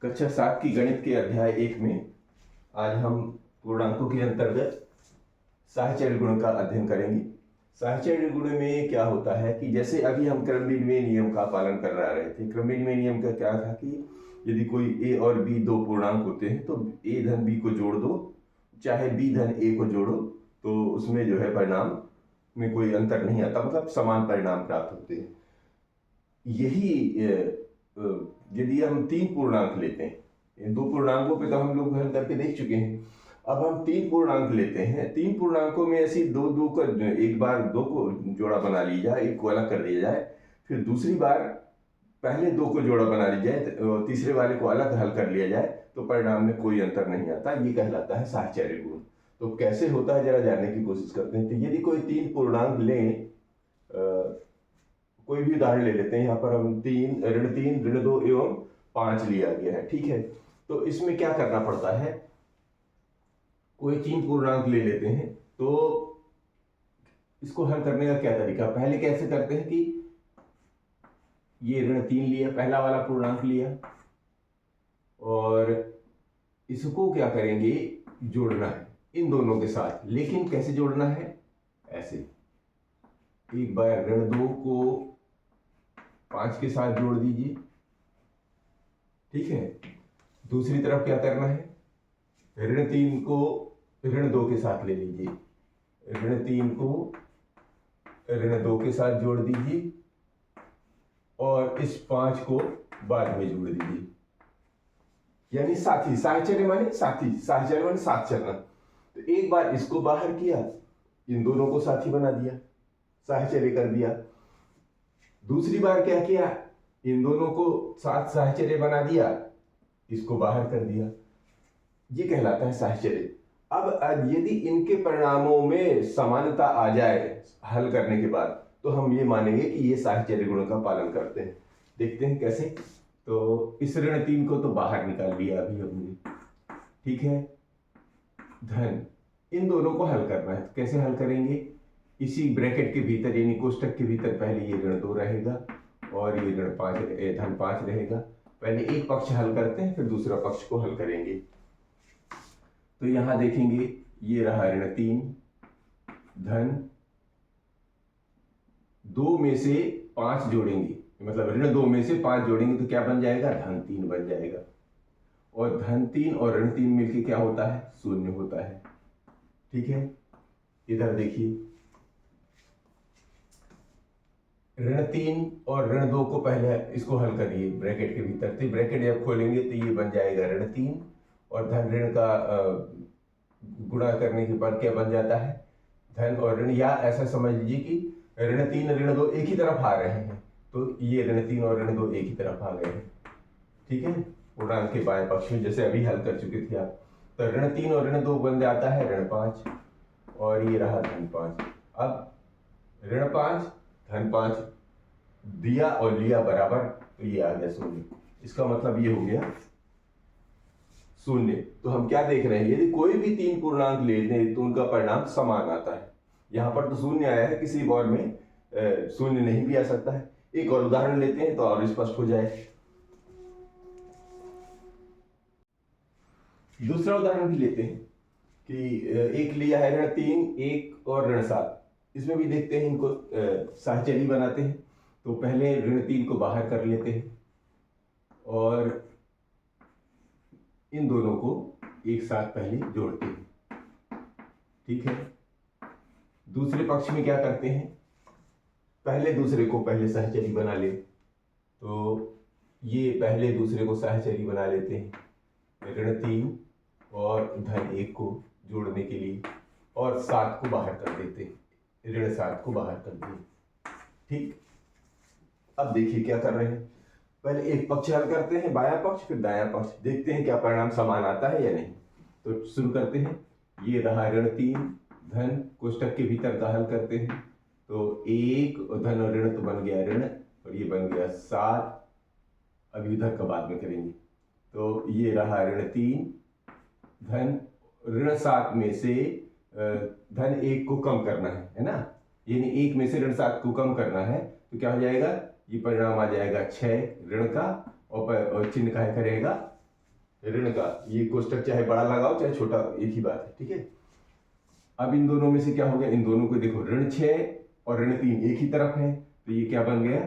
कक्षा 7 की गणित के अध्याय 1 में आज हम पूर्णांकों के अंतर्गत साहचर्य गुण का अध्ययन करेंगे। साहचर्य गुण में क्या होता है कि जैसे अभी हम क्रम विनिमय नियम का पालन कर रहे थे। क्रम विनिमय नियम का क्या था कि यदि कोई a और b दो पूर्णांक होते हैं तो a धन b को जोड़ दो, चाहे b धन a को जोड़ो, तो उसमें जो है परिणाम में कोई अंतर नहीं आता, मतलब समान परिणाम प्राप्त होते हैं। यही यदि हम तीन पूर्णांक लेते हैं, इन दो पूर्णांकों पे तो हम लोग हल करके देख चुके हैं। अब हम तीन पूर्णांक लेते हैं, तीन पूर्णांकों में ऐसी दो दो का एक बार दो को जोड़ा बना ली जाए, एक को अलग कर दिया जाए, फिर दूसरी बार पहले दो को जोड़ा बना ली जाए, तीसरे वाले को अलग हल कर लिया जाए, तो परिणाम में कोई अंतर नहीं आता। ये कहलाता है साहचर्य गुण। तो कैसे होता है जरा जानने की कोशिश करते हैं। तो यदि कोई तीन पूर्णांक लें, कोई भी उदाहरण ले लेते हैं। यहाँ पर हम तीन, ऋण 2 एवं 5 लिया गया है, ठीक है। तो इसमें क्या करना पड़ता है, कोई तीन पूर्णांक ले लेते हैं तो इसको हल करने का क्या तरीका। पहले कैसे करते हैं कि ये ऋण 3 लिया, पहला वाला पूर्णांक लिया, और इसको क्या करेंगे, जोड़ना है इन दोनों के साथ। लेकिन कैसे जोड़ना है, ऐसे एक बार ऋण 2 को 5 के साथ जोड़ दीजिए, ठीक है। दूसरी तरफ क्या करना है, ऋण 3 को ऋण 2 के साथ ले लीजिए, ऋण 3 को ऋण 2 के साथ जोड़ दीजिए, और इस 5 को बाद में जोड़ दीजिए। यानी साथी, साहचर्य माने साथी, साहचर्य माने साथ चलना। तो एक बार इसको बाहर किया, इन दोनों को साथी बना दिया, साहचर्य कर दिया। दूसरी बार क्या किया, इन दोनों को साथ साहचर्य बना दिया, इसको बाहर कर दिया। ये कहलाता है साहचर्य। अब यदि इनके परिणामों में समानता आ जाए हल करने के बाद, तो हम ये मानेंगे कि ये साहचर्य गुण का पालन करते हैं। देखते हैं कैसे। तो इस ऋण 3 को तो बाहर निकाल लिया अभी हमने, ठीक है। धन, इन दोनों को हल करना है। कैसे हल करेंगे, इसी ब्रैकेट के भीतर यानी कोष्टक के भीतर पहले ये ऋण 2 रहेगा और ये ऋण 5 धन 5 रहेगा। पहले एक पक्ष हल करते हैं, फिर दूसरा पक्ष को हल करेंगे। तो यहां देखेंगे, ये रहा ऋण 3, धन 2 में से 5 जोड़ेंगे, मतलब ऋण 2 में से 5 जोड़ेंगे तो क्या बन जाएगा, धन 3 बन जाएगा। और धन 3 और ऋण 3 मिलके क्या होता है, शून्य होता है, ठीक है। इधर देखिए, ऋण 3 और ऋण 2 को पहले इसको हल करिए ब्रैकेट के भीतर। तो ब्रैकेट जब खोलेंगे तो ये बन जाएगा ऋण 3, और धन ऋण का गुणा करने के बाद क्या बन जाता है, धन और ऋण। या ऐसा समझ लीजिए कि ऋण 3 ऋण 2 एक ही तरफ आ रहे हैं, तो ये ऋण 3 और ऋण 2 एक ही तरफ आ गए हैं, ठीक है, पूर्णांक के बाएं पक्ष में, जैसे अभी हल कर चुके थे आप। तो ऋण 3 और ऋण 2 बन जाता है ऋण 5, और ये रहा धन 5। अब ऋण 5 धन 5 दिया और लिया बराबर, तो ये आ गया शून्य। इसका मतलब ये हो गया शून्य। तो हम क्या देख रहे हैं, यदि कोई भी तीन पूर्णांक ले लें तो उनका परिणाम समान आता है। यहां पर तो शून्य आया है, किसी और में शून्य नहीं भी आ सकता है। एक और उदाहरण लेते हैं तो और स्पष्ट हो जाए। दूसरा उदाहरण भी लेते हैं कि एक लिया है ऋण 3, एक और ऋण 7। इसमें भी देखते हैं, इनको साहचर्य बनाते हैं। तो पहले ऋण 3 को बाहर कर लेते हैं और इन दोनों को एक साथ पहले जोड़ते हैं, ठीक है। दूसरे पक्ष में क्या करते हैं, पहले दूसरे को पहले साहचर्य बना ले, तो ये पहले दूसरे को साहचर्य बना लेते हैं, ऋण 3 और धन 1 को जोड़ने के लिए, और 7 को बाहर कर देते हैं, ऋण 7 को बाहर कर दिए, ठीक। अब देखिए क्या कर रहे हैं, पहले एक पक्ष हल करते हैं, बायां पक्ष, फिर दायां पक्ष, देखते हैं क्या परिणाम समान आता है या नहीं। तो शुरू करते हैं। ये रहा ऋण 3, धन कोष्टक के भीतर का हल करते हैं, तो 1 धन और ऋण तो बन गया ऋण, और ये बन गया 7। अभी इधर का बाद में करेंगे। तो ये रहा ऋण 3, धन ऋण 7 में से धन 1 को कम करना है ना, यानी 1 में से ऋण 7 को कम करना है। तो क्या हो जाएगा, ये परिणाम आ जाएगा 6 ऋण का, और चिन्ह क्या करेगा, ऋण का, ये कोष्टक चाहे बड़ा लगाओ चाहे छोटा, एक ही बात है, ठीक है। अब इन दोनों में से क्या हो गया, इन दोनों को देखो, ऋण 6 और ऋण 3 एक ही तरफ है, तो ये क्या बन गया,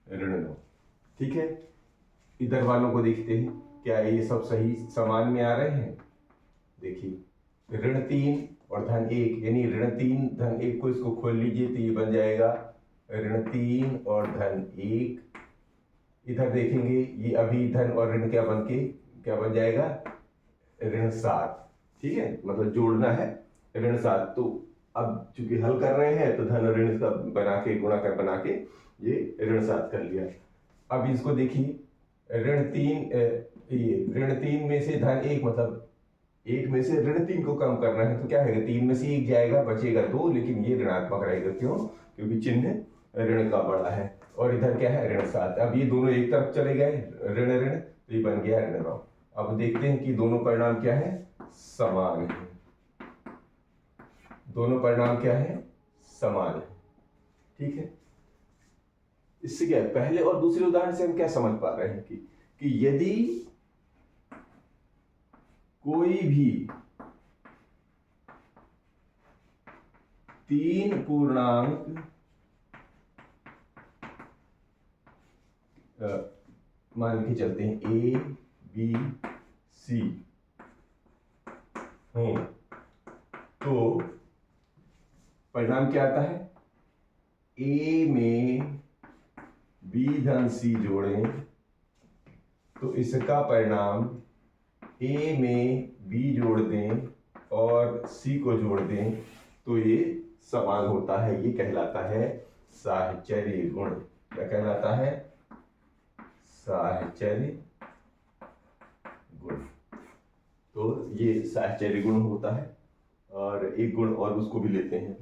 ऋण 9, ठीक है। इधर वालों को देखते हैं, क्या ये सब सही समान में आ रहे हैं। देखिए ऋण 3 और धन 1, यानी ऋण 3 धन 1 को इसको खोल लीजिए तो ये बन जाएगा ऋण 3 और धन 1। इधर देखेंगे ये अभी धन और ऋण क्या बन जाएगा, ऋण 7, ठीक है, मतलब जोड़ना है ऋण 7। तो अब चूंकि हल कर रहे हैं तो धन और ऋण का बना के गुणा कर बना के ये ऋण 7 कर लिया। अब इसको देखिए ऋण 3 में से धन 1, मतलब 1 में से ऋण 3 को कम करना है तो क्या है, 3 में से 1 जाएगा, बचेगा 2, लेकिन ये ऋणात्मक रहेगा, क्यों, क्योंकि चिन्ह ऋण का बड़ा है। और इधर क्या है, ऋण 7। अब ये दोनों एक तरफ चले गए, ऋण ऋण, तो ये बन गया ऋण 9। अब देखते हैं कि दोनों परिणाम क्या है, समान है। दोनों परिणाम क्या है, समान है, ठीक है। इससे क्या है, पहले और दूसरे उदाहरण से हम क्या समझ पा रहे हैं कि यदि कोई भी 3 पूर्णांक मान के चलते हैं A B C हैं, तो परिणाम क्या आता है, A में B धन C जोड़ें तो इसका परिणाम A में B जोड़ दें और C को जोड़ दें तो ये समान होता है। ये कहलाता है साहचर्य गुण। क्या कहलाता है, साहचर्य गुण। तो ये साहचर्य गुण होता है। और एक गुण और उसको भी लेते हैं।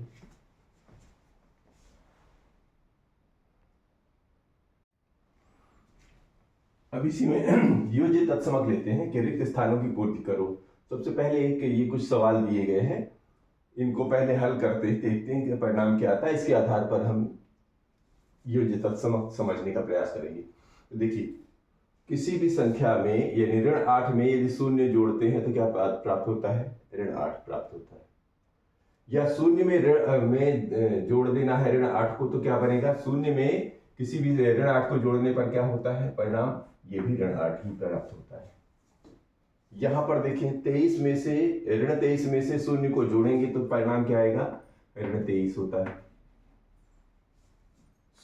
अब इसी में योज्य तत्समक लेते हैं कि रिक्त स्थानों की पूर्ति करो। सबसे पहले एक ये कुछ सवाल दिए गए हैं, इनको पहले हल करते देखते हैं कि परिणाम क्या आता है। इसके आधार पर हम योज्य तत्समक समझने का प्रयास करेंगे। तो देखिए किसी भी संख्या में यानी ऋण 8 में यदि शून्य जोड़ते हैं तो क्या प्राप्त होता है, ऋण 8 प्राप्त होता है। या शून्य में ऋण में जोड़ देना है ऋण 8 को तो क्या बनेगा, शून्य में किसी भी ऋण 8 को जोड़ने पर क्या होता है परिणाम, ये भी ऋण 8 ही प्राप्त होता है। यहां पर देखें 23 में से ऋण 23 में से शून्य को जोड़ेंगे तो परिणाम क्या आएगा, ऋण 23 होता है।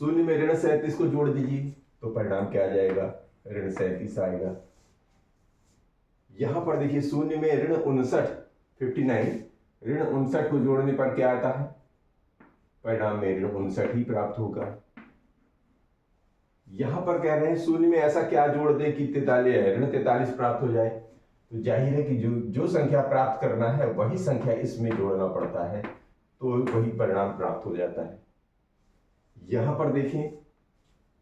शून्य में ऋण 37 को जोड़ दीजिए तो परिणाम क्या आ जाएगा, ऋण 37 आएगा। यहां पर देखिए शून्य में ऋण 59 ऋण 59 को जोड़ने पर क्या आता है, परिणाम में ऋण 59 ही प्राप्त होगा। यहां पर कह रहे हैं शून्य में ऐसा क्या जोड़ दे कि 43 ऋण 43 प्राप्त हो जाए। तो जाहिर है कि जो संख्या प्राप्त करना है वही संख्या इसमें जोड़ना पड़ता है, तो वही परिणाम प्राप्त हो जाता है। यहां पर देखें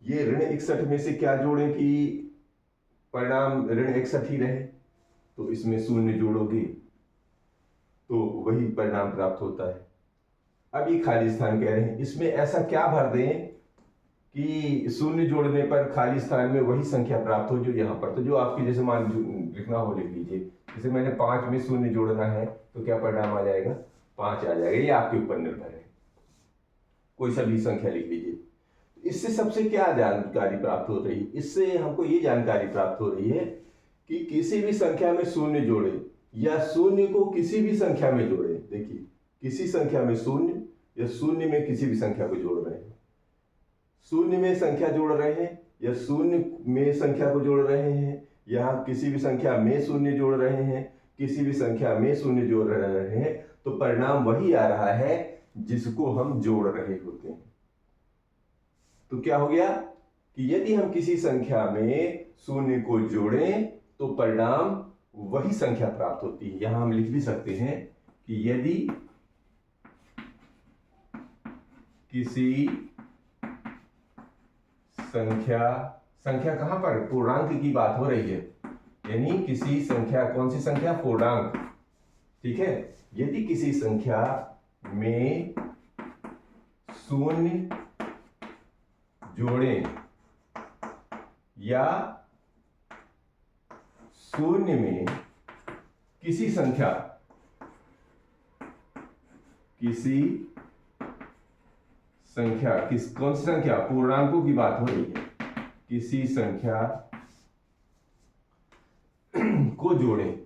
ये ऋण 61 में से क्या जोड़ें कि परिणाम ऋण 61 ही रहे, तो इसमें शून्य जोड़ोगे तो वही परिणाम प्राप्त होता है। अब ये खाली स्थान कह रहे हैं, इसमें ऐसा क्या भर दें कि शून्य जोड़ने पर खाली स्थान में वही संख्या प्राप्त हो जो यहाँ पर, तो जो आपकी जैसे मान लिखना हो लिख लीजिए। जैसे मैंने 5 में शून्य जोड़ना है तो क्या परिणाम आ जाएगा, 5 आ जाएगा। ये आपके ऊपर निर्भर है, कोई सा भी संख्या लिख लीजिए। इससे सबसे क्या जानकारी प्राप्त हो रही है, इससे हमको ये जानकारी प्राप्त हो रही है कि किसी भी संख्या में शून्य जोड़े या शून्य को किसी भी संख्या में जोड़े। देखिए किसी संख्या में शून्य या शून्य में किसी भी संख्या को जोड़ रहे हैं, शून्य में संख्या जोड़ रहे हैं या शून्य में संख्या को जोड़ रहे हैं, या किसी भी संख्या में शून्य जोड़ रहे हैं, किसी भी संख्या में शून्य जोड़ रहे हैं, तो परिणाम वही आ रहा है जिसको हम जोड़ रहे होते हैं। तो क्या हो गया कि यदि हम किसी संख्या में शून्य को जोड़ें तो परिणाम वही संख्या प्राप्त होती है। यहां हम लिख भी सकते हैं कि यदि किसी संख्या कहां पर, पूर्णांक की बात हो रही है, यानी किसी संख्या, कौन सी संख्या, पूर्णांक, ठीक है। यदि किसी संख्या में शून्य जोड़ें या शून्य में किसी संख्या कौन सी संख्या, पूर्णांकों की बात हो रही है, किसी संख्या को जोड़ें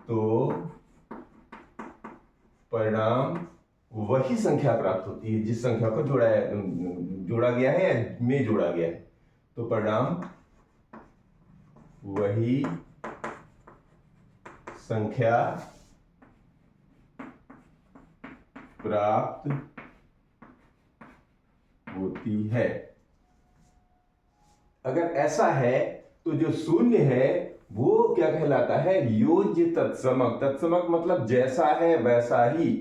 तो परिणाम वही संख्या प्राप्त होती है जिस संख्या को जोड़ा गया है या में जोड़ा गया है। तो परिणाम वही संख्या प्राप्त होती है। अगर ऐसा है तो जो शून्य है वो क्या कहलाता है, योज्य तत्समक। तत्समक मतलब जैसा है वैसा ही,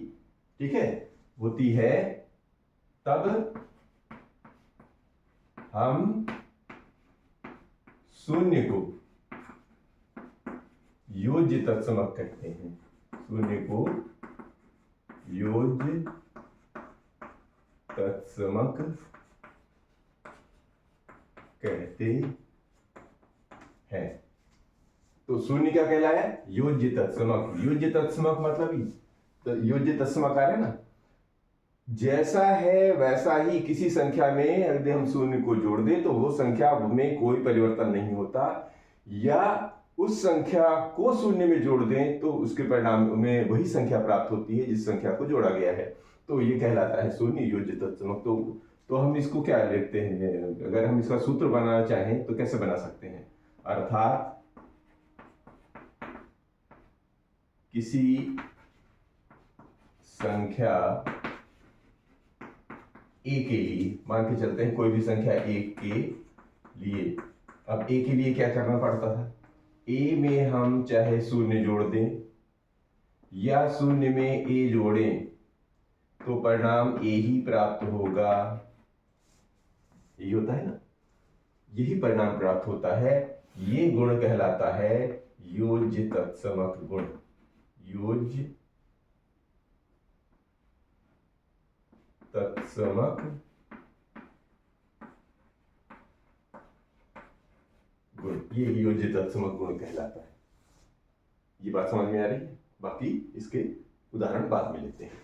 ठीक है, होती है, तब हम शून्य को योज्य तत्समक कहते हैं। शून्य को योज्य तत्समक कहते हैं। तो शून्य क्या कहलाया, योज्य तत्समक। योज्य तत्समक मतलब तो योज्य तत्समक आ रहा है ना, जैसा है वैसा ही किसी संख्या में अगर हम शून्य को जोड़ दें तो वो संख्या में कोई परिवर्तन नहीं होता, या उस संख्या को शून्य में जोड़ दें तो उसके परिणाम में वही संख्या प्राप्त होती है जिस संख्या को जोड़ा गया है। तो ये कहलाता है शून्य योज्य तत्समक। तो हम इसको क्या लिखते हैं, अगर हम इसका सूत्र बनाना चाहें तो कैसे बना सकते हैं, अर्थात किसी संख्या ए के लिए, मान के चलते हैं कोई भी संख्या ए के लिए, अब ए के लिए क्या करना पड़ता था, ए में हम चाहे शून्य जोड़ दें या शून्य में ए जोड़ें तो परिणाम ए ही प्राप्त होगा। यही होता है ना, यही परिणाम प्राप्त होता है। ये गुण कहलाता है योज्य तत्समक गुण। योज्य तत्समक गुण, ये योज्य तत्समक गुण कहलाता है। ये बात समझ में आ रही है? बाकी इसके उदाहरण बाद में लेते हैं।